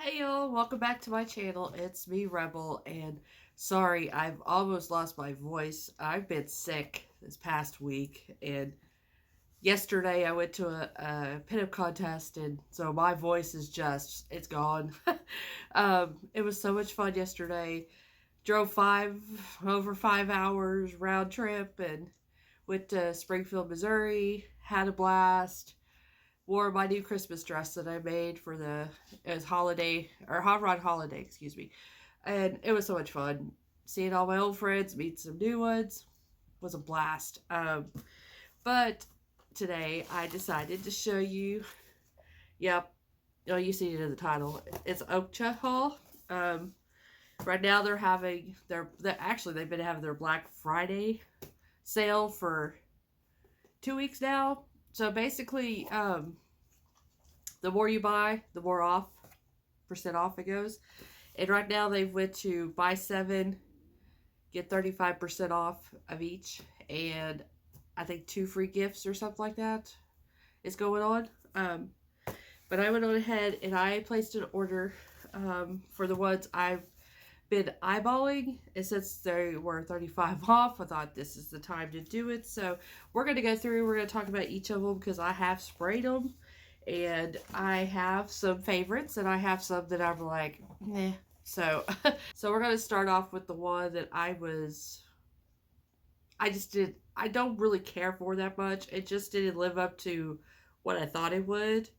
Hey y'all, welcome back to my channel. It's me, Rebel, and sorry, I've almost lost my voice. I've been sick this past week, and yesterday I went to a pinup contest, and so my voice is it's gone. It was so much fun yesterday. Drove over 5 hours round trip, and went to Springfield, Missouri. Had a blast. Wore my new Christmas dress that I made for the as holiday or hot rod holiday, excuse me. And it was so much fun. Seeing all my old friends, meet some new ones was a blast. But today I decided to show you. Yep, oh, you see it in the title. It's Oakcha haul. Um, right now they're having actually they've been having their Black Friday sale for 2 weeks now. So basically, the more you buy, the more percent off it goes. And right now they've went to buy 7, get 35% off of each, and I think 2 free gifts or something like that is going on. But I went on ahead and I placed an order for the ones I've been eyeballing, and since they were 35 off, I thought this is the time to do it. So we're going to go through, we're going to talk about each of them because I have sprayed them, and I have some favorites, and I have some that I'm like, eh. So, so we're going to start off with the one that I don't really care for that much. It just didn't live up to what I thought it would.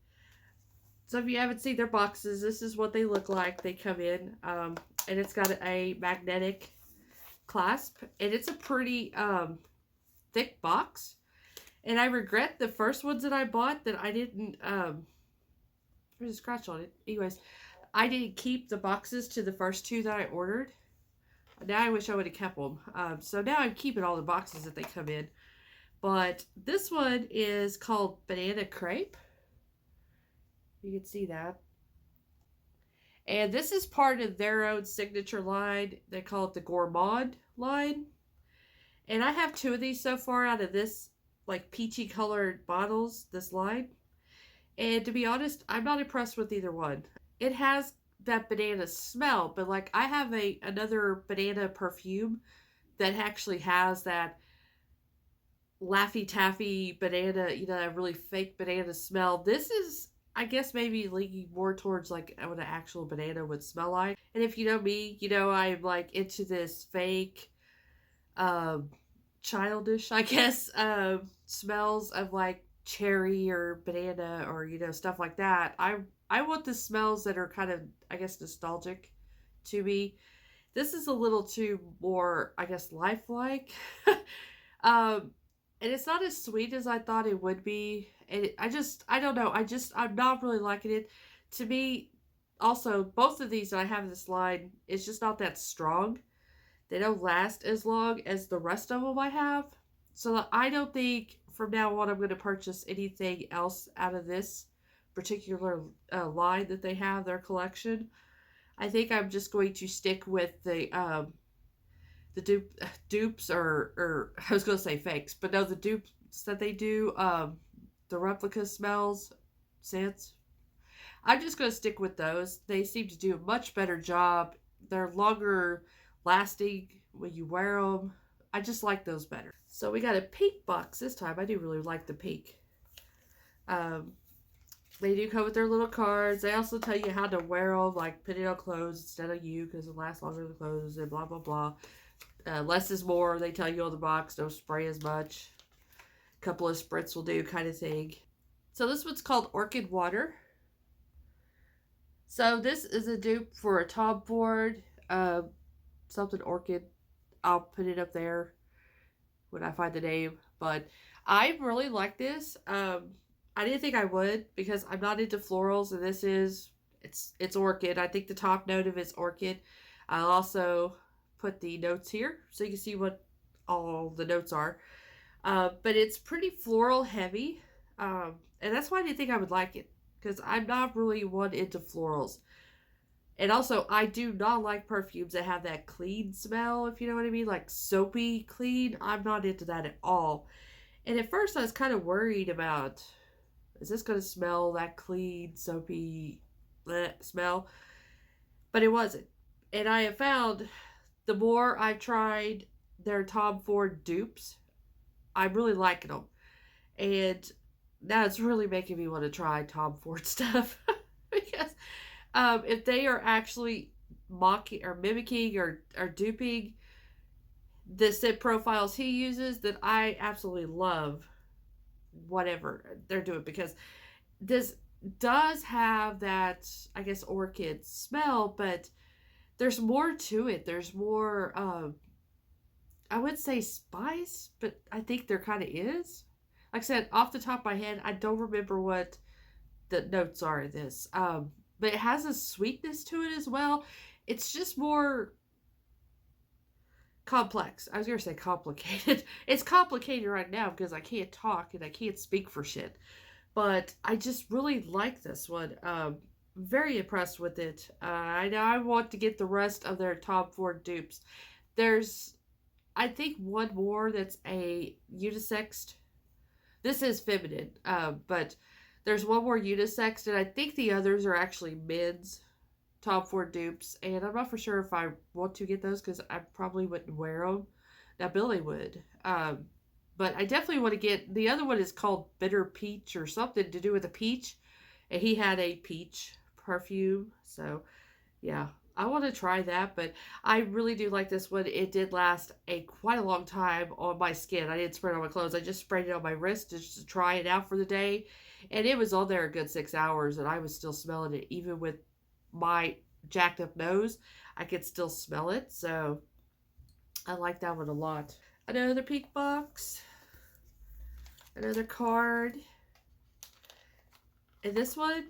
So if you haven't seen their boxes, this is what they look like. They come in, and it's got a magnetic clasp, and it's a pretty thick box. And I regret the first ones that I bought that I didn't, there's a scratch on it. Anyways, I didn't keep the boxes to the first 2 that I ordered. Now I wish I would have kept them. So now I'm keeping all the boxes that they come in. But this one is called Banana Crepe. You can see that. And this is part of their own signature line. They call it the Gourmand line. And I have 2 of these so far out of this, like, peachy colored bottles, this line. And to be honest, I'm not impressed with either one. It has that banana smell, but like I have another banana perfume that actually has that Laffy Taffy banana, that really fake banana smell. This is, I guess, maybe leaning more towards like what an actual banana would smell like. And if you know me, I'm like into this fake, childish, I guess, smells of like cherry or banana or stuff like that. I want the smells that are kind of, I guess, nostalgic to me. This is a little too more, I guess, lifelike. And it's not as sweet as I thought it would be. And I don't know. I'm not really liking it. To me, also, both of these that I have in this line, it's just not that strong. They don't last as long as the rest of them I have. So I don't think from now on I'm going to purchase anything else out of this particular line that they have, their collection. I think I'm just going to stick with the dupes or I was going to say fakes, but no, the dupes that they do, the replica scents. I'm just going to stick with those. They seem to do a much better job. They're longer lasting when you wear them. I just like those better. So we got a pink box this time. I do really like the pink. They do come with their little cards. They also tell you how to wear them, like put it on clothes instead of you because it lasts longer than clothes and blah, blah, blah. Less is more. They tell you on the box. Don't spray as much. A couple of spritz will do kind of thing. So this one's called Orchid Water. So this is a dupe for a Tom Ford. Something Orchid. I'll put it up there when I find the name. But I really like this. I didn't think I would because I'm not into florals, and this is it's orchid. I think the top note of it's orchid. I'll also put the notes here so you can see what all the notes are. But it's pretty floral heavy, and that's why I didn't think I would like it because I'm not really one into florals. And also, I do not like perfumes that have that clean smell, if you know what I mean, like soapy clean. I'm not into that at all. And at first, I was kind of worried about, is this going to smell that clean, soapy smell? but it wasn't. And I have found the more I've tried their Tom Ford dupes, I'm really liking them. And now it's really making me want to try Tom Ford stuff because if they are actually mocking or mimicking or duping the scent profiles he uses, then I absolutely love whatever they're doing because this does have that, I guess, orchid smell, but there's more to it. There's more, I would say spice, but I think there kind of is. Like I said, off the top of my head, I don't remember what the notes are in this. But it has a sweetness to it as well. It's just more complex. I was gonna say complicated. It's complicated right now because I can't talk and I can't speak for shit. But I just really like this one. Very impressed with it. I want to get the rest of their Tom Ford dupes. There's, I think, one more that's a unisex. This is feminine, but there's one more unisex, and I think the others are actually men's Tom Ford dupes. And I'm not for sure if I want to get those because I probably wouldn't wear them. Now Billy would. But I definitely want to get, the other one is called Bitter Peach or something to do with a peach. And he had a peach perfume. So, yeah, I want to try that. But I really do like this one. It did last quite a long time on my skin. I didn't spray it on my clothes. I just sprayed it on my wrist just to try it out for the day. And it was on there a good 6 hours. And I was still smelling it. Even with my jacked up nose, I could still smell it. So, I like that one a lot. Another pink box. Another card. And this one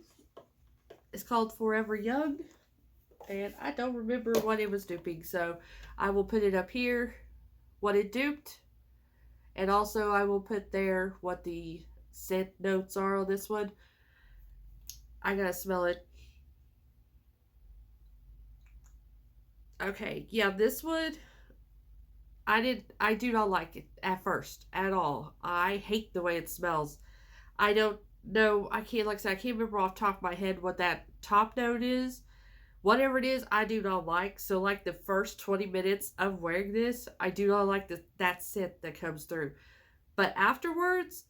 is called Forever Young. And I don't remember what it was duping. So I will put it up here, what it duped. And also I will put there what the scent notes are on this one. I gotta smell it. Okay, yeah, this one I do not like it at first at all. I hate the way it smells. I don't know, I can't, like I said, I can't remember off the top of my head what that top note is. Whatever it is, I do not like. So like the first 20 minutes of wearing this, I do not like that scent that comes through. But afterwards,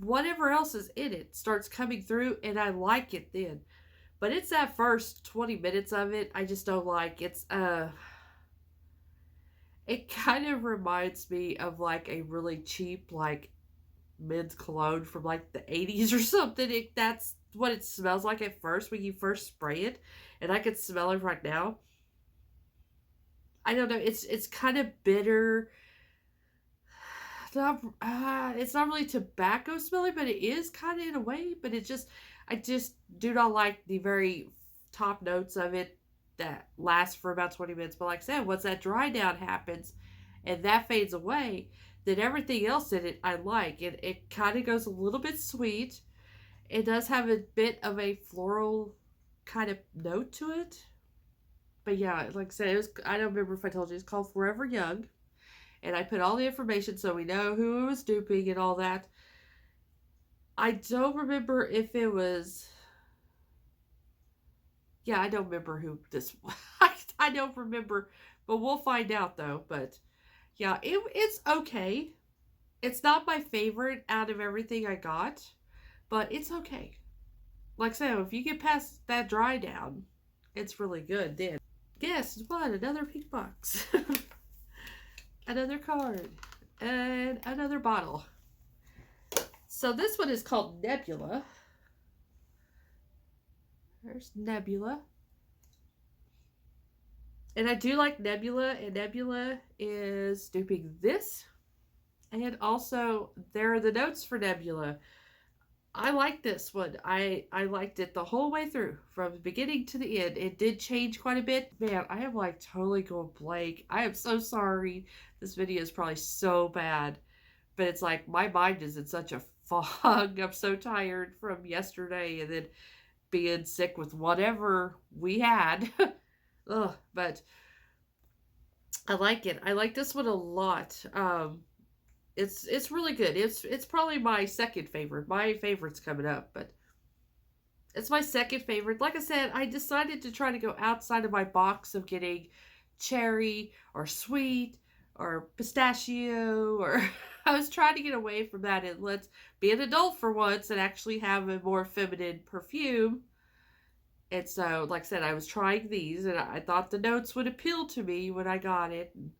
whatever else is in it starts coming through and I like it then. But it's that first 20 minutes of it I just don't like. It kind of reminds me of like a really cheap like men's cologne from like the 80s or something. That's what it smells like at first when you first spray it. And I can smell it right now. I don't know. It's kind of bitter. It's not really tobacco smelling, but it is kind of in a way. But I just do not like the very top notes of it that last for about 20 minutes. But like I said, once that dry down happens and that fades away, then everything else in it I like. It kind of goes a little bit sweet. It does have a bit of a floral kind of note to it. But yeah, like I said, I don't remember if I told you, it's called Forever Young. And I put all the information so we know who it was duping and all that. I don't remember if it was... Yeah, I don't remember who this was. I don't remember, but we'll find out though. But yeah, it's okay. It's not my favorite out of everything I got, but it's okay. Like I said, if you get past that dry down, it's really good then. Guess what? Another pink box. Another card. And another bottle. So this one is called Nebula. There's Nebula. And I do like Nebula, and Nebula is duping this. And also, there are the notes for Nebula. I like this one. I liked it the whole way through, from the beginning to the end. It did change quite a bit. Man, I am like totally going blank. I am so sorry. This video is probably so bad. But it's like, my mind is in such a fog. I'm so tired from yesterday and then being sick with whatever we had. Ugh, but I like it. I like this one a lot. It's really good. It's probably my second favorite. My favorite's coming up, but It's my second favorite. Like I said, I decided to try to go outside of my box of getting cherry or sweet or pistachio or I was trying to get away from that and let's be an adult for once and actually have a more feminine perfume. And so, like I said, I was trying these and I thought the notes would appeal to me when I got it. And,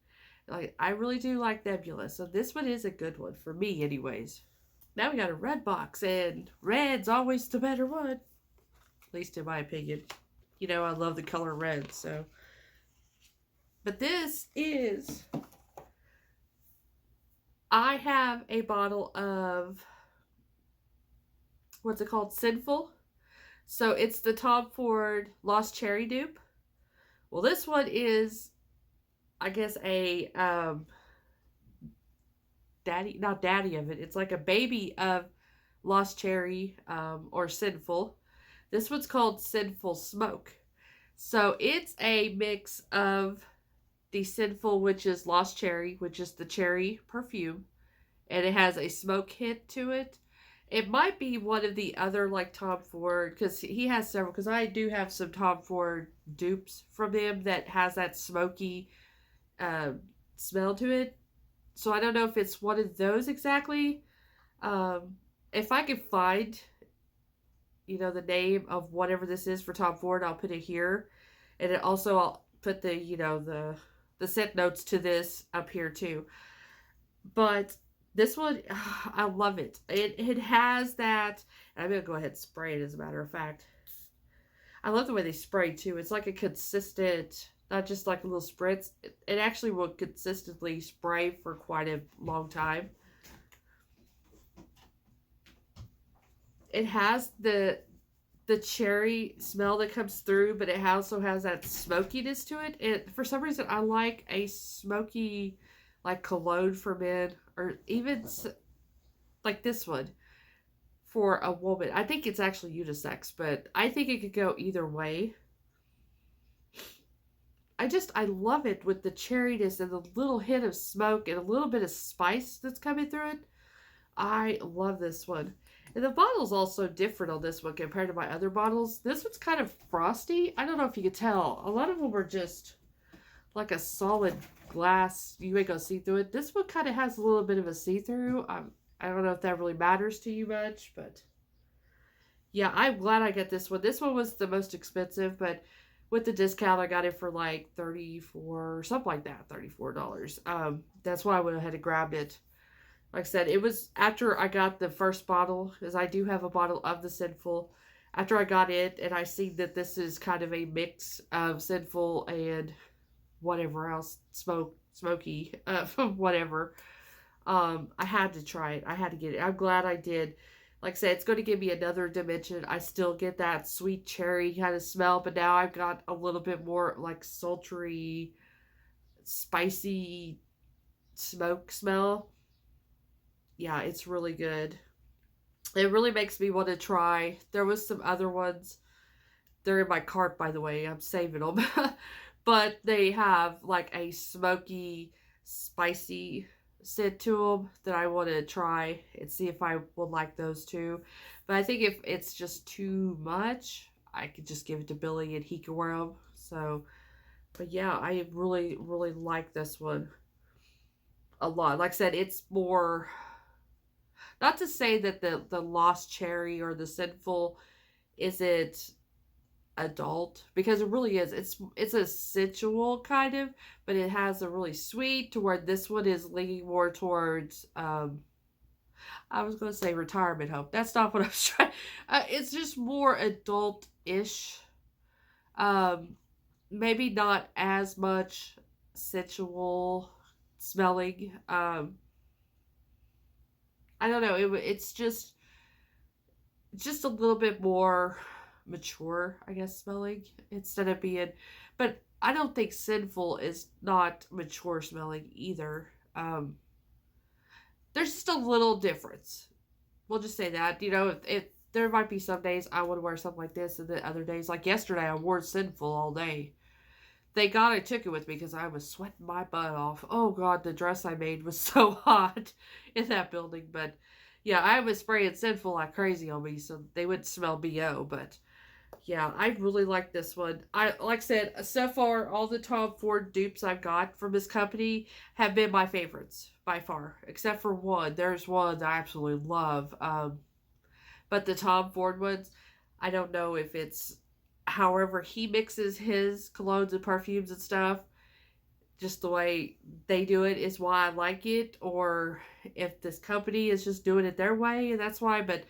like, I really do like Nebula, so this one is a good one for me, anyways. Now we got a red box, and red's always the better one, at least in my opinion. You know, I love the color red, so. But this is. I have a bottle of. What's it called? Sinful. So it's the Tom Ford Lost Cherry dupe. Well, this one is, I guess, a daddy, not daddy of it. It's like a baby of Lost Cherry or Sinful. This one's called Sinful Smoke. So it's a mix of the Sinful, which is Lost Cherry, which is the cherry perfume, and it has a smoke hint to it. It might be one of the other like Tom Ford because he has several. Because I do have some Tom Ford dupes from him that has that smoky uh, smell to it. So I don't know if it's one of those exactly. If I can find, the name of whatever this is for Tom Ford, I'll put it here, and it also I'll put the scent notes to this up here too. But this one, I love it. It has that. I'm gonna go ahead and spray it. As a matter of fact, I love the way they spray too. It's like a consistent, not just like a little spritz. It actually will consistently spray for quite a long time. It has the cherry smell that comes through, but it also has that smokiness to it. And for some reason, I like a smoky, like cologne for men, or even like this one for a woman. I think it's actually unisex, but I think it could go either way. I love it with the cherryness and the little hint of smoke and a little bit of spice that's coming through it. I love this one. And the bottle's also different on this one compared to my other bottles. This one's kind of frosty. I don't know if you could tell. A lot of them were just like a solid glass. You ain't gonna see through it. This one kind of has a little bit of a see-through. I don't know if that really matters to you much, but yeah, I'm glad I got this one. This one was the most expensive, but with the discount, I got it for like 34 or something like that, $34. That's why I went ahead and grabbed it. Like I said, it was after I got the first bottle, because I do have a bottle of the Sinful. After I got it, and I see that this is kind of a mix of Sinful and whatever else, smoky, whatever. I had to try it. I had to get it. I'm glad I did. Like I said, it's going to give me another dimension. I still get that sweet cherry kind of smell, but now I've got a little bit more like sultry, spicy smoke smell. Yeah, it's really good. It really makes me want to try. There was some other ones. They're in my cart, by the way. I'm saving them. But they have like a smoky, spicy scent to them that I want to try and see if I would like those too. But I think if it's just too much, I could just give it to Billy and he can wear them. So, but yeah, I really, really like this one a lot. Like I said, it's more. Not to say that the Lost Cherry or the Sinful isn't adult, because it really is. It's a sensual kind of, but it has a really sweet to where this one is leaning more towards I was going to say retirement home. That's not what I was trying. It's just more adult-ish. Maybe not as much sensual smelling. I don't know. It's just a little bit more mature, I guess, smelling instead of being. But I don't think Sinful is not mature smelling either. There's just a little difference. We'll just say that. If there might be some days I want to wear something like this, and then other days, like yesterday, I wore Sinful all day. Thank God I took it with me because I was sweating my butt off. Oh God, the dress I made was so hot in that building. But Yeah, I was spraying Sinful like crazy on me so they wouldn't smell BO, but yeah, I really like this one. I like I said, so far all the Tom Ford dupes I've got from this company have been my favorites by far, except for one. There's one that I absolutely love. But the Tom Ford ones, I don't know if it's however he mixes his colognes and perfumes and stuff, just the way they do it is why I like it, or if this company is just doing it their way and that's why. But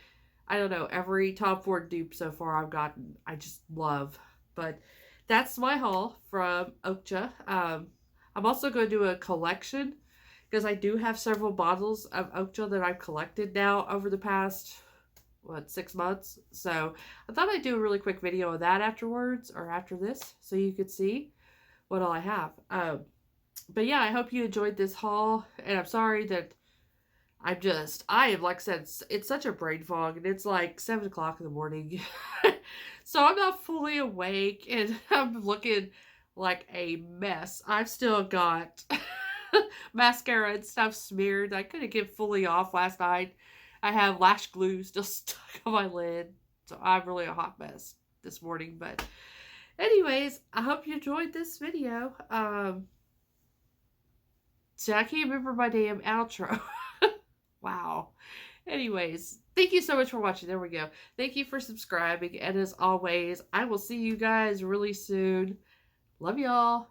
I don't know. Every Tom Ford dupe so far I've gotten, I just love. But that's my haul from Oakcha. I'm also going to do a collection because I do have several bottles of Oakcha that I've collected now over the past 6 months. So I thought I'd do a really quick video of that afterwards or after this, so you could see what all I have. But yeah, I hope you enjoyed this haul, and I'm sorry that I am, like I said, it's such a brain fog, and it's like 7 o'clock in the morning. So I'm not fully awake, and I'm looking like a mess. I've still got mascara and stuff smeared. I couldn't get fully off last night. I have lash glue still stuck on my lid. So I'm really a hot mess this morning. But anyways, I hope you enjoyed this video. So I can't remember my damn outro. Wow. Anyways, thank you so much for watching. There we go. Thank you for subscribing. And as always, I will see you guys really soon. Love y'all.